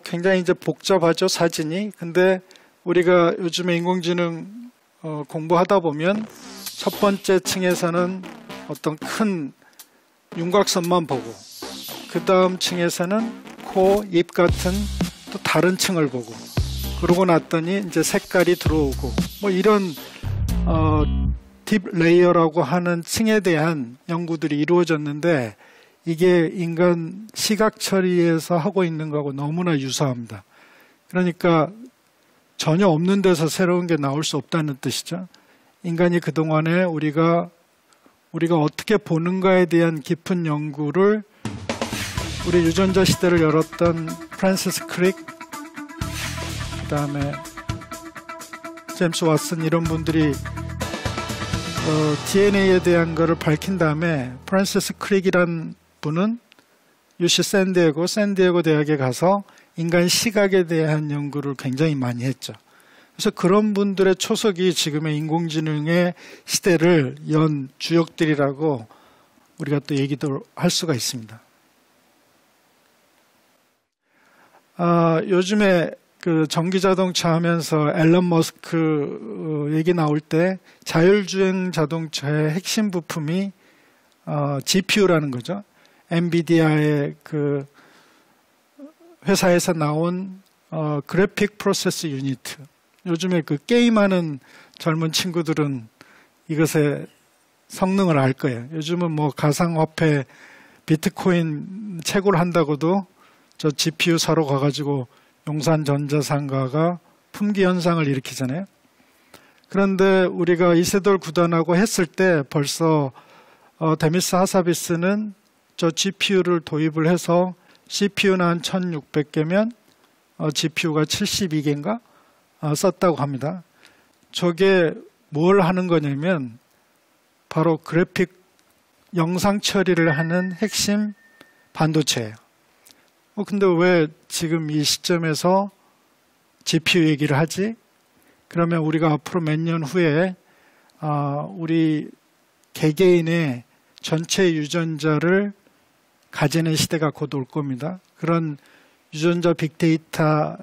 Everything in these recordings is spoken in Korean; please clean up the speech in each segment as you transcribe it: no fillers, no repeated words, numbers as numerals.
굉장히 이제 복잡하죠, 사진이. 근데 우리가 요즘에 인공지능 공부하다 보면 첫 번째 층에서는 어떤 큰 윤곽선만 보고, 그 다음 층에서는 코, 입 같은 또 다른 층을 보고, 그러고 났더니 이제 색깔이 들어오고, 뭐 이런 딥 레이어라고 하는 층에 대한 연구들이 이루어졌는데, 이게 인간 시각 처리에서 하고 있는 거하고 너무나 유사합니다. 그러니까 전혀 없는 데서 새로운 게 나올 수 없다는 뜻이죠. 인간이 그동안에 우리가 어떻게 보는가에 대한 깊은 연구를, 우리 유전자 시대를 열었던 프란시스 크릭, 그 다음에 제임스 왓슨, 이런 분들이 DNA에 대한 거를 밝힌 다음에, 프란시스 크릭이란 분은 UC 샌디에고 대학에 가서 인간 시각에 대한 연구를 굉장히 많이 했죠. 그래서 그런 분들의 초석이 지금의 인공지능의 시대를 연 주역들이라고 우리가 또 얘기도 할 수가 있습니다. 요즘에 그 전기자동차 하면서 앨런 머스크 얘기 나올 때 자율주행 자동차의 핵심 부품이 GPU라는 거죠. 엔비디아의 그 회사에서 나온 그래픽 프로세스 유니트. 요즘에 그 게임하는 젊은 친구들은 이것의 성능을 알 거예요. 요즘은 뭐 가상화폐, 비트코인 채굴 한다고도 저 GPU 사러 가가지고 용산전자상가가 품귀 현상을 일으키잖아요. 그런데 우리가 이세돌 구단하고 했을 때 벌써 데미스 하사비스는 저 GPU를 도입을 해서 CPU는 한 1600개면 GPU가 72개인가 썼다고 합니다. 저게 뭘 하는 거냐면 바로 그래픽 영상 처리를 하는 핵심 반도체예요. 근데 왜 지금 이 시점에서 GPU 얘기를 하지? 그러면 우리가 앞으로 몇 년 후에 우리 개개인의 전체 유전자를 가지는 시대가 곧 올 겁니다. 그런 유전자 빅데이터를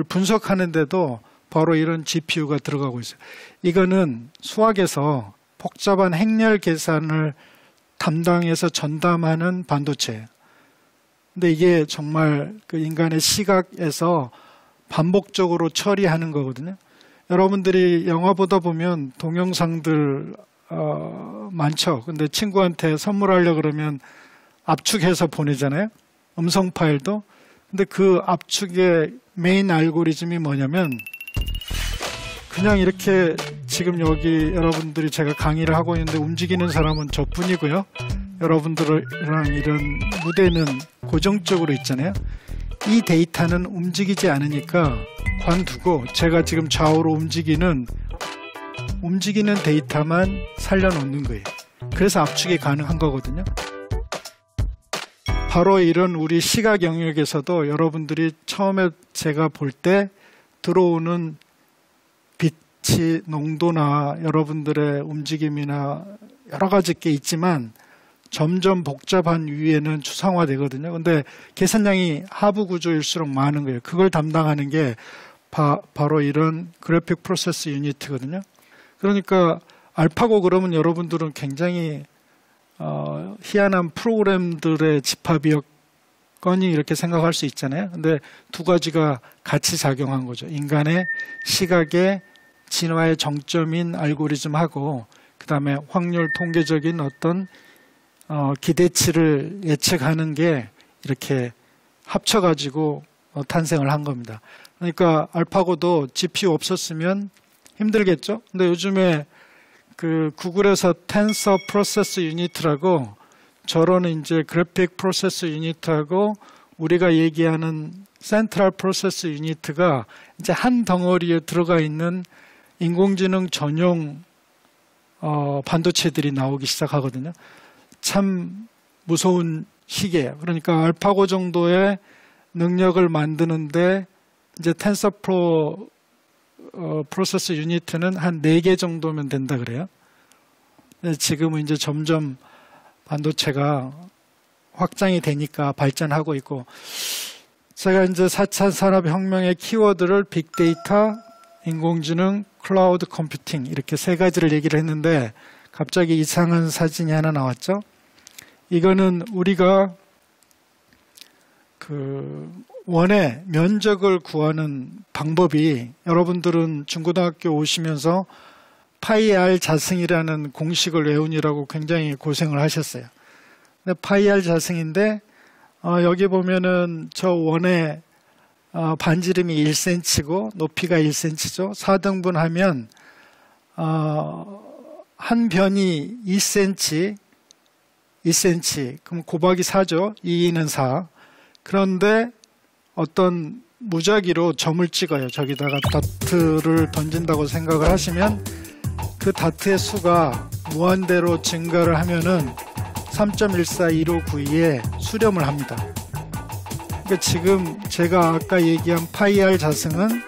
분석하는데도 바로 이런 GPU가 들어가고 있어요. 이거는 수학에서 복잡한 행렬 계산을 담당해서 전담하는 반도체예요. 근데 이게 정말 그 인간의 시각에서 반복적으로 처리하는 거거든요. 여러분들이 영화 보다 보면 동영상들 많죠. 근데 친구한테 선물하려고 그러면 압축해서 보내잖아요. 음성 파일도. 근데 그 압축의 메인 알고리즘이 뭐냐면 그냥 이렇게 지금 여기 여러분들이 제가 강의를 하고 있는데 움직이는 사람은 저뿐이고요. 여러분들이랑 이런 무대는 고정적으로 있잖아요. 이 데이터는 움직이지 않으니까 관두고 제가 지금 좌우로 움직이는 데이터만 살려놓는 거예요. 그래서 압축이 가능한 거거든요. 바로 이런 우리 시각 영역에서도 여러분들이 처음에 제가 볼 때 들어오는 빛의 농도나 여러분들의 움직임이나 여러 가지 게 있지만 점점 복잡한 위에는 추상화되거든요. 근데 계산량이 하부 구조일수록 많은 거예요. 그걸 담당하는 게 바로 이런 그래픽 프로세스 유니트거든요. 그러니까 알파고 그러면 여러분들은 굉장히 희한한 프로그램들의 집합이었거니 이렇게 생각할 수 있잖아요. 근데 두 가지가 같이 작용한 거죠. 인간의 시각의 진화의 정점인 알고리즘하고 그 다음에 확률 통계적인 어떤 기대치를 예측하는 게 이렇게 합쳐가지고 탄생을 한 겁니다. 그러니까 알파고도 GPU 없었으면 힘들겠죠? 근데 요즘에 그 구글에서 텐서 프로세스 유니트라고 저런 이제 그래픽 프로세스 유니트하고 우리가 얘기하는 센트럴 프로세스 유니트가 이제 한 덩어리에 들어가 있는 인공지능 전용 반도체들이 나오기 시작하거든요. 참 무서운 시기예요. 그러니까 알파고 정도의 능력을 만드는데 이제 텐서플로우 프로세스 유니트는 한 4개 정도면 된다 그래요. 지금은 이제 점점 반도체가 확장이 되니까 발전하고 있고, 제가 이제 4차 산업혁명의 키워드를 빅데이터, 인공지능, 클라우드 컴퓨팅 이렇게 세 가지를 얘기를 했는데 갑자기 이상한 사진이 하나 나왔죠. 이거는 우리가 원의 면적을 구하는 방법이, 여러분들은 중고등학교 오시면서 파이 R 자승이라는 공식을 외우느라고 굉장히 고생을 하셨어요. 근데 파이 R 자승인데 여기 보면은 저 원의 반지름이 1cm고 높이가 1cm죠. 4등분 하면 한 변이 2cm, 그럼 곱하기 4죠. 2는 4. 그런데 어떤 무작위로 점을 찍어요. 저기다가 다트를 던진다고 생각을 하시면 그 다트의 수가 무한대로 증가를 하면은 3.141592에 수렴을 합니다. 그러니까 지금 제가 아까 얘기한 파이 R 자승은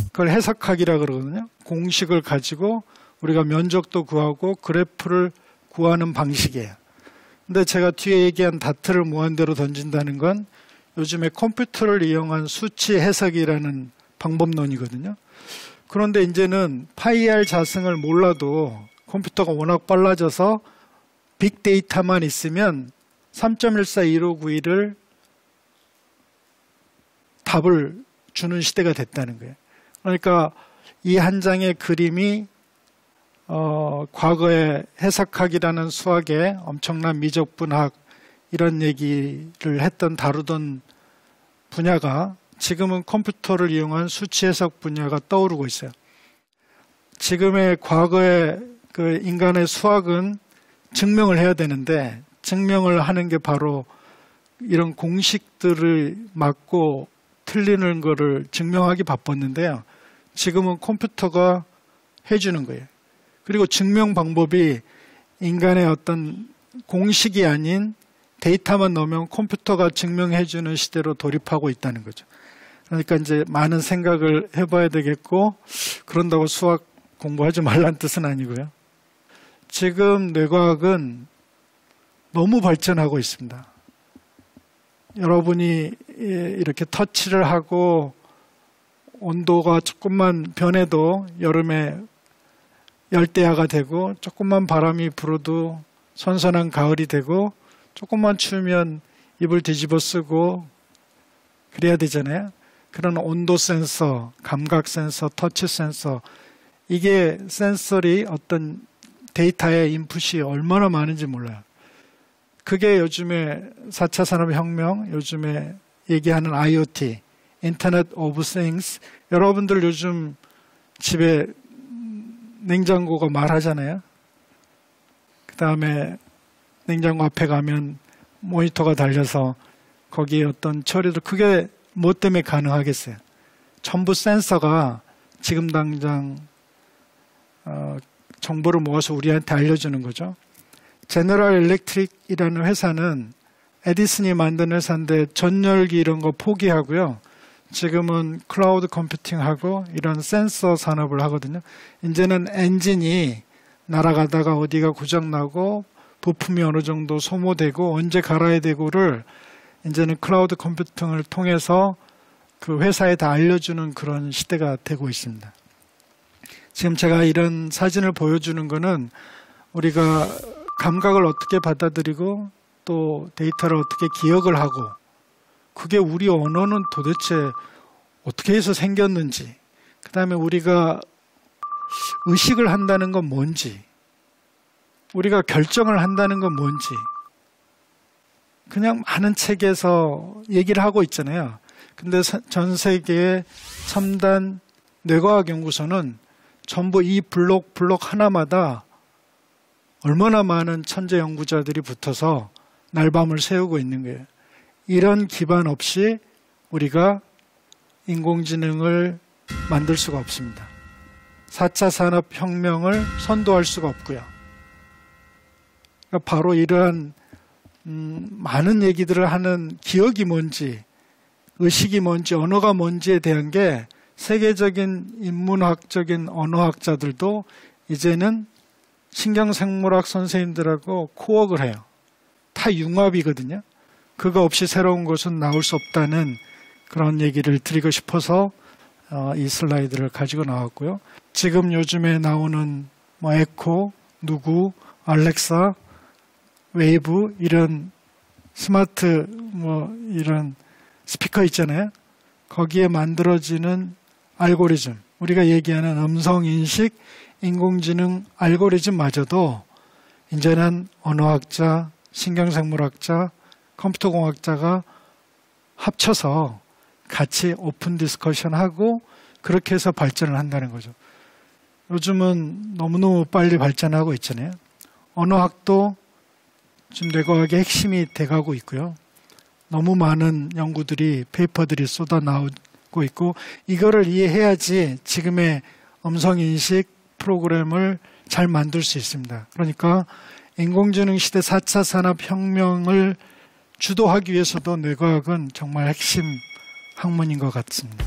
그걸 해석하기라 그러거든요. 공식을 가지고 우리가 면적도 구하고 그래프를 구하는 방식이에요. 근데 제가 뒤에 얘기한 다트를 무한대로 던진다는 건 요즘에 컴퓨터를 이용한 수치 해석이라는 방법론이거든요. 그런데 이제는 파이 R 자승을 몰라도 컴퓨터가 워낙 빨라져서 빅데이터만 있으면 3.141591을 답을 주는 시대가 됐다는 거예요. 그러니까 이 한 장의 그림이 과거에 해석학이라는 수학의 엄청난 미적분학 이런 얘기를 다루던 분야가 지금은 컴퓨터를 이용한 수치 해석 분야가 떠오르고 있어요. 지금의 과거의 그 인간의 수학은 증명을 해야 되는데 증명을 하는 게 바로 이런 공식들을 맞고 틀리는 거를 증명하기 바빴는데요. 지금은 컴퓨터가 해주는 거예요. 그리고 증명 방법이 인간의 어떤 공식이 아닌 데이터만 넣으면 컴퓨터가 증명해주는 시대로 돌입하고 있다는 거죠. 그러니까 이제 많은 생각을 해봐야 되겠고, 그런다고 수학 공부하지 말란 뜻은 아니고요. 지금 뇌과학은 너무 발전하고 있습니다. 여러분이 이렇게 터치를 하고 온도가 조금만 변해도 여름에 열대야가 되고, 조금만 바람이 불어도 선선한 가을이 되고, 조금만 추우면 이불 뒤집어 쓰고 그래야 되잖아요. 그런 온도 센서, 감각 센서, 터치 센서, 이게 센서리 어떤 데이터의 인풋이 얼마나 많은지 몰라요. 그게 요즘에 4차 산업혁명, 요즘에 얘기하는 IoT, 인터넷 오브 띵스, 여러분들 요즘 집에 냉장고가 말하잖아요. 그 다음에 냉장고 앞에 가면 모니터가 달려서 거기에 어떤 처리도, 그게 뭐 때문에 가능하겠어요? 전부 센서가 지금 당장 정보를 모아서 우리한테 알려주는 거죠. 제너럴 일렉트릭이라는 회사는 에디슨이 만든 회사인데 전열기 이런 거 포기하고요. 지금은 클라우드 컴퓨팅하고 이런 센서 산업을 하거든요. 이제는 엔진이 날아가다가 어디가 고장나고 부품이 어느 정도 소모되고 언제 갈아야 되고를 이제는 클라우드 컴퓨팅을 통해서 그 회사에 다 알려주는 그런 시대가 되고 있습니다. 지금 제가 이런 사진을 보여주는 거는 우리가 감각을 어떻게 받아들이고 또 데이터를 어떻게 기억을 하고, 그게 우리 언어는 도대체 어떻게 해서 생겼는지, 그 다음에 우리가 의식을 한다는 건 뭔지, 우리가 결정을 한다는 건 뭔지, 그냥 많은 책에서 얘기를 하고 있잖아요. 근데 전 세계의 첨단 뇌과학 연구소는 전부 이 블록 하나마다 얼마나 많은 천재 연구자들이 붙어서 날밤을 새우고 있는 거예요. 이런 기반 없이 우리가 인공지능을 만들 수가 없습니다. 4차 산업혁명을 선도할 수가 없고요. 그러니까 바로 이러한 많은 얘기들을 하는 기억이 뭔지, 의식이 뭔지, 언어가 뭔지에 대한 게 세계적인 인문학적인 언어학자들도 이제는 신경생물학 선생님들하고 코웍을 해요. 다 융합이거든요. 그거 없이 새로운 것은 나올 수 없다는 그런 얘기를 드리고 싶어서 이 슬라이드를 가지고 나왔고요. 지금 요즘에 나오는 뭐 에코, 누구, 알렉사, 웨이브 이런 스마트 뭐 이런 스피커 있잖아요. 거기에 만들어지는 알고리즘, 우리가 얘기하는 음성인식, 인공지능 알고리즘마저도 이제는 언어학자, 신경생물학자, 컴퓨터공학자가 합쳐서 같이 오픈 디스커션하고 그렇게 해서 발전을 한다는 거죠. 요즘은 너무너무 빨리 발전하고 있잖아요. 언어학도 지금 뇌과학의 핵심이 돼가고 있고요. 너무 많은 연구들이, 페이퍼들이 쏟아 나오고 있고 이거를 이해해야지 지금의 음성인식 프로그램을 잘 만들 수 있습니다. 그러니까 인공지능 시대 4차 산업혁명을 주도하기 위해서도 뇌과학은 정말 핵심 학문인 것 같습니다.